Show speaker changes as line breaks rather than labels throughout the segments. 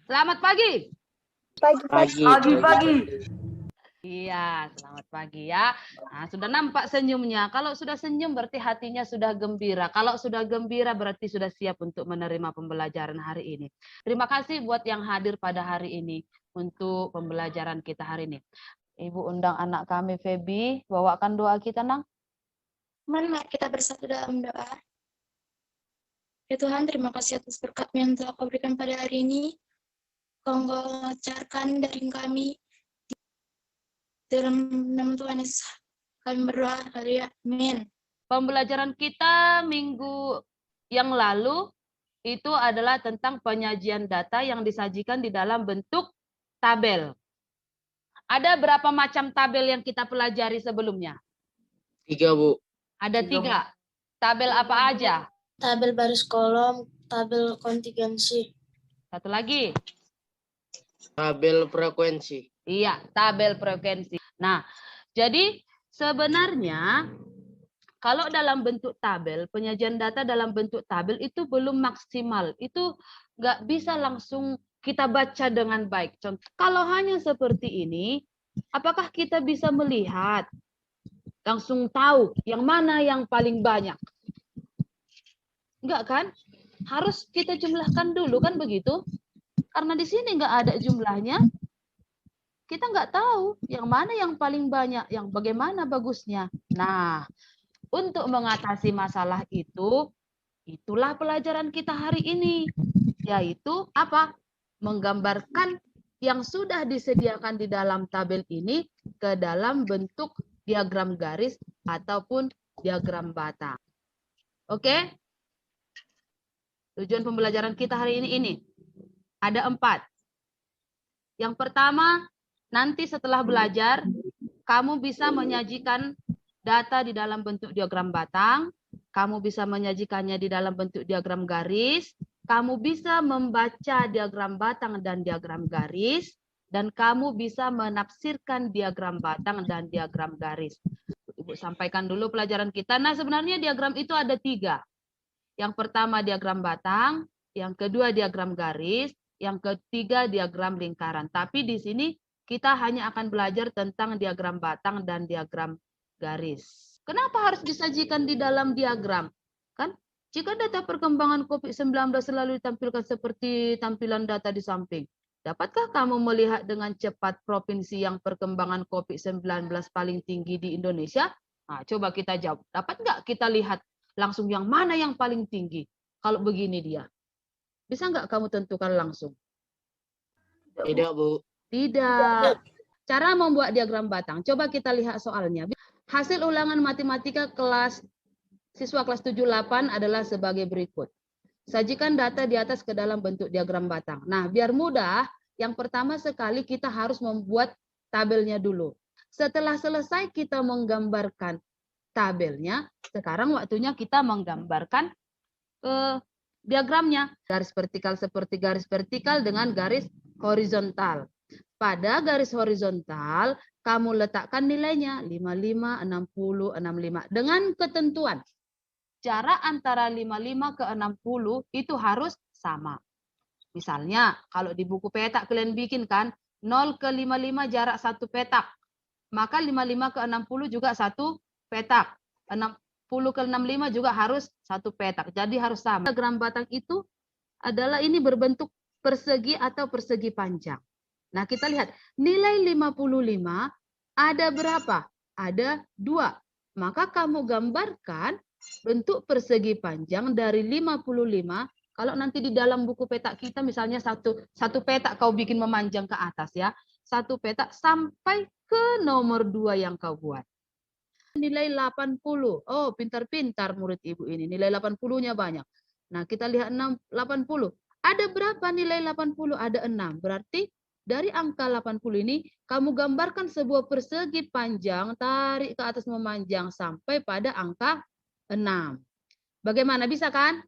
Selamat pagi.
Pagi.
Iya, selamat pagi ya. Nah, sudah nampak senyumnya. Kalau sudah senyum berarti hatinya sudah gembira. Kalau sudah gembira berarti sudah siap untuk menerima pembelajaran hari ini. Terima kasih buat yang hadir pada hari ini untuk pembelajaran kita hari ini. Ibu undang anak kami Feby, bawakan doa kita, Nang.
Mari kita bersatu dalam doa. Ya Tuhan, terima kasih atas berkat-Mu yang telah Kau berikan pada hari ini. Kau lancarkan dari kami. Dalam nama Tuhan Yesus, kami berdoa. Haleluya. Amin.
Pembelajaran kita minggu yang lalu itu adalah tentang penyajian data yang disajikan di dalam bentuk tabel. Ada berapa macam tabel yang kita pelajari sebelumnya?
3, Bu.
Ada 3. Tabel apa aja?
Tabel baris kolom, tabel kontingensi.
Satu lagi.
Tabel frekuensi.
Iya, tabel frekuensi. Nah, jadi sebenarnya kalau dalam bentuk tabel, penyajian data dalam bentuk tabel itu belum maksimal. Itu nggak bisa langsung kita baca dengan baik. Contoh, kalau hanya seperti ini, apakah kita bisa melihat, langsung tahu yang mana yang paling banyak? Enggak kan? Harus kita jumlahkan dulu kan begitu? Karena di sini nggak ada jumlahnya, kita nggak tahu yang mana yang paling banyak, yang bagaimana bagusnya. Nah, untuk mengatasi masalah itu, itulah pelajaran kita hari ini, yaitu apa? Menggambarkan yang sudah disediakan di dalam tabel ini ke dalam bentuk diagram garis ataupun diagram batang. Oke? Tujuan pembelajaran kita hari ini. Ada 4. Yang pertama, nanti setelah belajar, kamu bisa menyajikan data di dalam bentuk diagram batang, kamu bisa menyajikannya di dalam bentuk diagram garis, kamu bisa membaca diagram batang dan diagram garis, dan kamu bisa menafsirkan diagram batang dan diagram garis. Ibu sampaikan dulu pelajaran kita. Nah, sebenarnya diagram itu ada 3. Yang pertama diagram batang, yang kedua diagram garis, yang ketiga diagram lingkaran. Tapi di sini kita hanya akan belajar tentang diagram batang dan diagram garis. Kenapa harus disajikan di dalam diagram? Kan jika data perkembangan COVID-19 selalu ditampilkan seperti tampilan data di samping, dapatkah kamu melihat dengan cepat provinsi yang perkembangan COVID-19 paling tinggi di Indonesia? Nah, coba kita jawab. Dapat nggak kita lihat langsung yang mana yang paling tinggi? Kalau begini dia. Bisa nggak kamu tentukan langsung?
Tidak, Bu.
Tidak. Cara membuat diagram batang. Coba kita lihat soalnya. Hasil ulangan matematika siswa kelas 7-8 adalah sebagai berikut. Sajikan data di atas ke dalam bentuk diagram batang. Nah, biar mudah, yang pertama sekali kita harus membuat tabelnya dulu. Setelah selesai kita menggambarkan tabelnya, sekarang waktunya kita menggambarkan diagramnya. Garis vertikal seperti garis vertikal dengan garis horizontal. Pada garis horizontal, kamu letakkan nilainya 55, 60, 65. Dengan ketentuan, jarak antara 55 ke 60 itu harus sama. Misalnya, kalau di buku petak kalian bikin kan, 0 ke 55 jarak 1 petak. Maka 55 ke 60 juga 1 petak. 60 ke 65 juga harus 1 petak. Jadi harus sama. Diagram batang itu adalah ini berbentuk persegi atau persegi panjang. Nah, kita lihat nilai 55 ada berapa? Ada 2. Maka kamu gambarkan bentuk persegi panjang dari 55. Kalau nanti di dalam buku petak kita misalnya satu petak kau bikin memanjang ke atas ya. 1 petak sampai ke nomor 2 yang kau buat. nilai 80. Oh, pintar-pintar murid ibu ini. Nilai 80-nya banyak. Nah, kita lihat 80. Ada berapa nilai 80? Ada 6. Berarti dari angka 80 ini, kamu gambarkan sebuah persegi panjang, tarik ke atas memanjang sampai pada angka 6. Bagaimana? Bisa kan?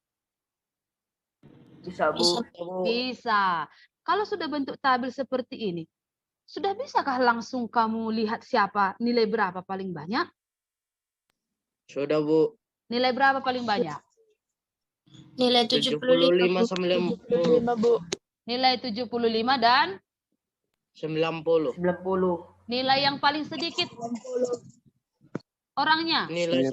Bisa, Bu.
Bisa. Kalau sudah bentuk tabel seperti ini, sudah bisakah langsung kamu lihat siapa nilai berapa paling banyak?
Sudah, Bu.
Nilai berapa paling banyak?
Nilai
75 90.
Bu.
Nilai 75 dan
90.
90.
nilai yang paling sedikit orangnya.
Nilai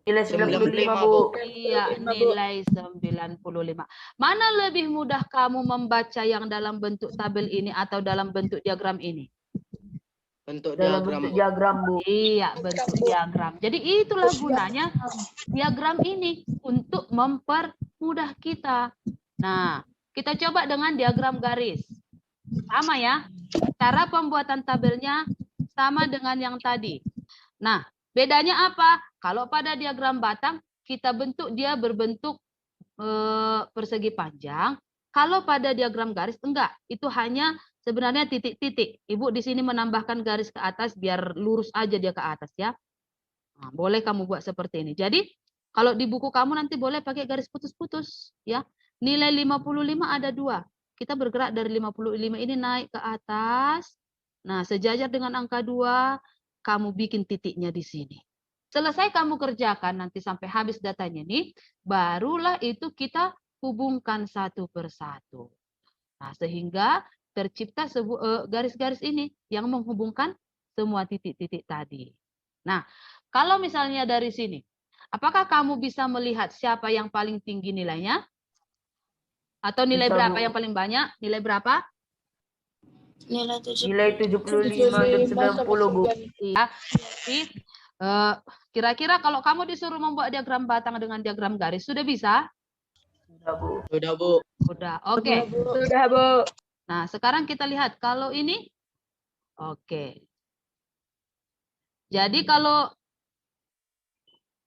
Nilai 95, Bu.
Iya, nilai 95. Mana lebih mudah kamu membaca yang dalam bentuk tabel ini atau dalam bentuk diagram ini?
bentuk
Dalam
diagram,
bentuk
Bu.
diagram, Bu.
Iya, bentuk diagram. Jadi itulah gunanya diagram ini untuk mempermudah kita. Nah, kita coba dengan diagram garis. Sama ya. Cara pembuatan tabelnya sama dengan yang tadi. Nah, bedanya apa? Kalau pada diagram batang, kita bentuk dia berbentuk persegi panjang. Kalau pada diagram garis, enggak. Itu hanya sebenarnya titik-titik. Ibu di sini menambahkan garis ke atas biar lurus aja dia ke atas ya. Nah, boleh kamu buat seperti ini. Jadi, kalau di buku kamu nanti boleh pakai garis putus-putus ya. Nilai 55 ada 2. Kita bergerak dari 55 ini naik ke atas. Nah, sejajar dengan angka 2, kamu bikin titiknya di sini. Selesai kamu kerjakan nanti sampai habis datanya nih, barulah itu kita hubungkan satu persatu. Nah, sehingga tercipta garis-garis ini yang menghubungkan semua titik-titik tadi. Nah, kalau misalnya dari sini, apakah kamu bisa melihat siapa yang paling tinggi nilainya? Atau nilai
Bisa,
berapa
Bu.
yang paling banyak? Nilai berapa?
Nilai 75.
Nilai 75 dan 90, Bu.
Iya. Jadi, kira-kira kalau kamu disuruh membuat diagram batang dengan diagram garis, sudah bisa?
Sudah, Bu.
Sudah, Bu.
Sudah. Oke.
Sudah, Bu.
Nah, sekarang kita lihat kalau ini. Oke. Jadi kalau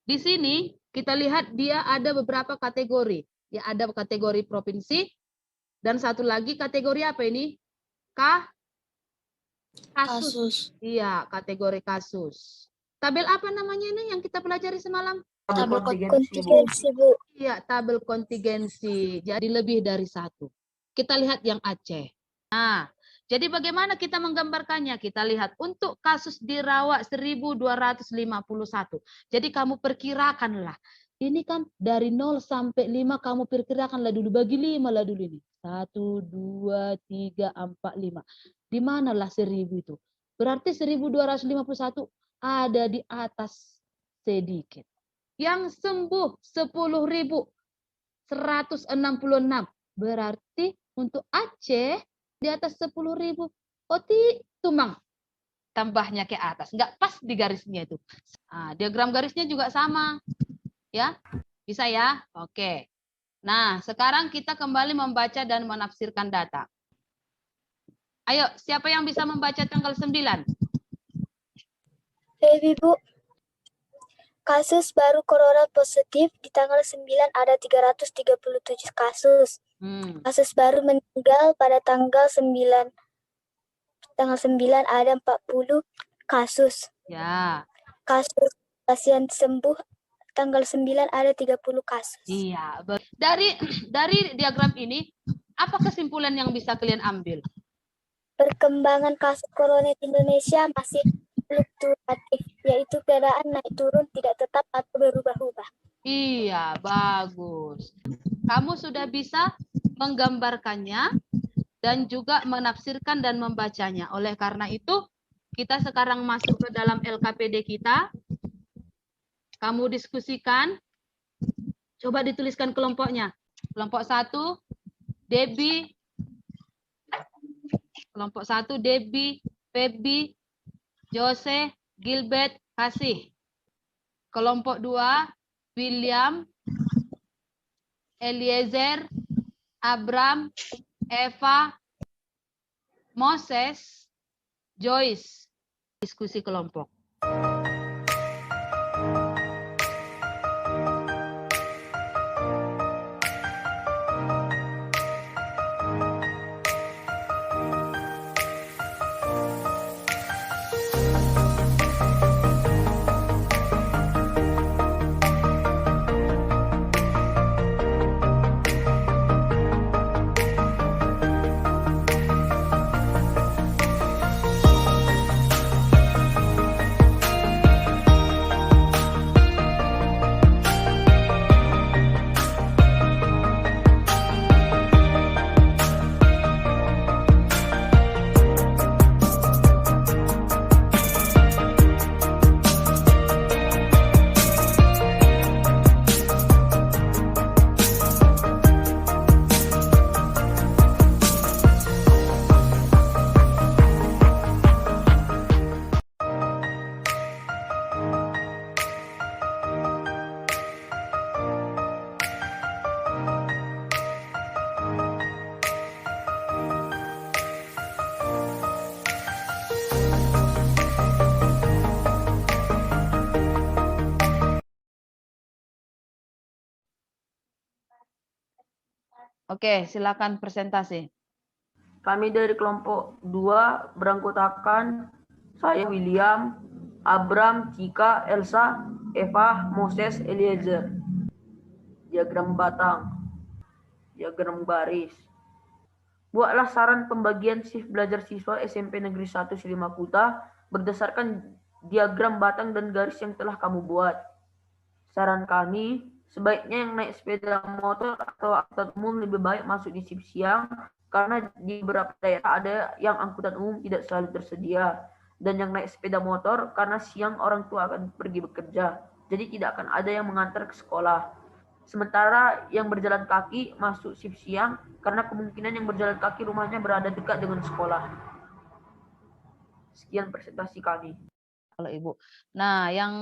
di sini kita lihat dia ada beberapa kategori. Ya, ada kategori provinsi dan satu lagi kategori apa ini? Kasus. Iya, kategori kasus. Tabel apa namanya ini yang kita pelajari semalam?
Tabel kontingensi, Bu.
Bu.
Iya, tabel kontingensi. Jadi lebih dari satu. Kita lihat yang Aceh. Nah, jadi bagaimana kita menggambarkannya? Kita lihat untuk kasus dirawat 1251. Jadi kamu perkirakanlah. Ini kan dari 0 sampai 5 kamu perkirakanlah dulu. Bagi 5 lah dulu ini. 1, 2, 3, 4, 5. Di manalah 1000 itu? Berarti 1251 ada di atas sedikit. Yang sembuh 10.166. Berarti untuk Aceh di atas 10.000. Oh, tumang. Tambahnya ke atas. Enggak pas di garisnya itu. Nah, diagram garisnya juga sama. Ya, bisa ya? Oke. Nah, sekarang kita kembali membaca dan menafsirkan data. Ayo, siapa yang bisa membaca tanggal 9?
Bu, kasus baru corona positif di tanggal 9 ada 337 kasus. Kasus baru meninggal pada tanggal 9 ada 40 kasus.
Ya.
Kasus pasien sembuh tanggal 9 ada 30 kasus.
Iya. Dari diagram ini, apa kesimpulan yang bisa kalian ambil?
Perkembangan kasus corona di Indonesia masih fluktuatif, yaitu keadaan naik turun tidak tetap atau berubah-ubah.
Iya, bagus. Kamu sudah bisa menggambarkannya dan juga menafsirkan dan membacanya. Oleh karena itu, kita sekarang masuk ke dalam LKPD kita. Kamu diskusikan. Coba dituliskan kelompoknya. Kelompok 1, Debbie. Kelompok 1, Debbie, Feby, Jose, Gilbert, Kasih. Kelompok 2, William, Eliezer, Abram, Eva, Moses, Joyce. Diskusi kelompok. Oke, silakan presentasi.
Kami dari kelompok 2 beranggotakan saya William, Abram, Cika, Elsa, Eva, Moses, Eliezer. Diagram batang, diagram baris. Buatlah saran pembagian shift belajar siswa SMP Negeri 1 Silimakuta berdasarkan diagram batang dan garis yang telah kamu buat. Saran kami, sebaiknya yang naik sepeda motor atau angkutan umum lebih baik masuk di shift siang, karena di beberapa daerah ada yang angkutan umum tidak selalu tersedia. Dan yang naik sepeda motor karena siang orang tua akan pergi bekerja, jadi tidak akan ada yang mengantar ke sekolah. Sementara yang berjalan kaki masuk shift siang karena kemungkinan yang berjalan kaki rumahnya berada dekat dengan sekolah. Sekian presentasi kami.
Kalau Ibu. Nah, yang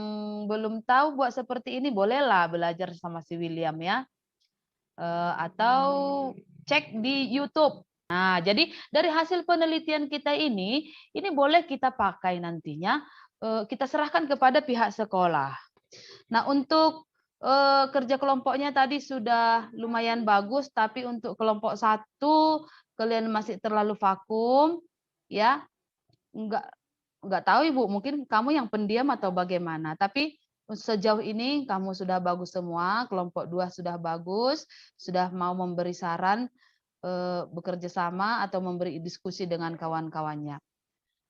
belum tahu buat seperti ini bolehlah belajar sama si William ya. Atau cek di YouTube. Nah, jadi dari hasil penelitian kita ini boleh kita pakai nantinya, kita serahkan kepada pihak sekolah. Nah, untuk kerja kelompoknya tadi sudah lumayan bagus, tapi untuk kelompok 1 kalian masih terlalu vakum, ya. Enggak tahu Ibu, mungkin kamu yang pendiam atau bagaimana. Tapi sejauh ini kamu sudah bagus semua, kelompok 2 sudah bagus, sudah mau memberi saran, bekerja sama atau memberi diskusi dengan kawan-kawannya.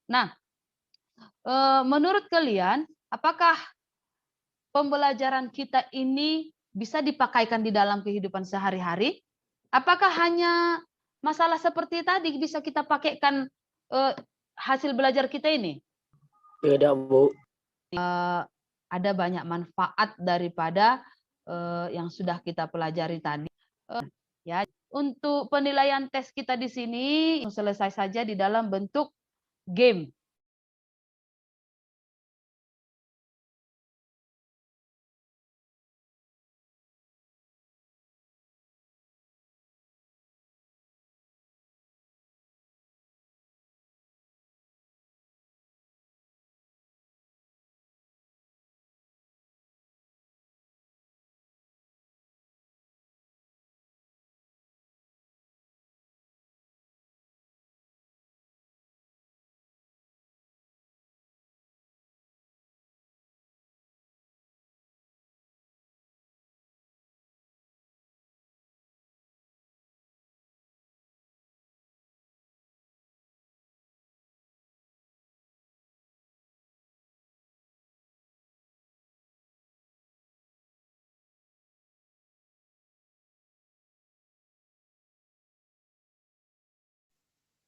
Nah, menurut kalian, apakah pembelajaran kita ini bisa dipakaikan di dalam kehidupan sehari-hari? Apakah hanya masalah seperti tadi bisa kita pakaikan hasil belajar kita ini?
Tidak, Bu.
Ada banyak manfaat daripada yang sudah kita pelajari tadi. Ya, untuk penilaian tes kita di sini selesai saja di dalam bentuk game.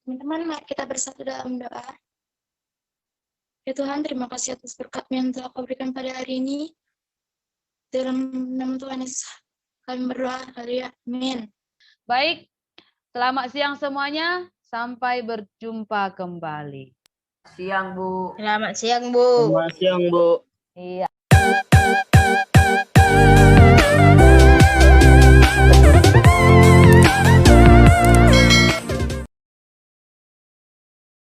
Teman-teman, mari kita bersatu dalam doa. Ya Tuhan, terima kasih atas berkat-Mu yang telah Kau berikan pada hari ini. Dalam nama Tuhan Yesus, kami berdoa. Haleluya. Amin.
Baik, selamat siang semuanya. Sampai berjumpa kembali.
Siang, Bu.
Selamat siang, Bu.
Selamat siang, Bu.
Iya.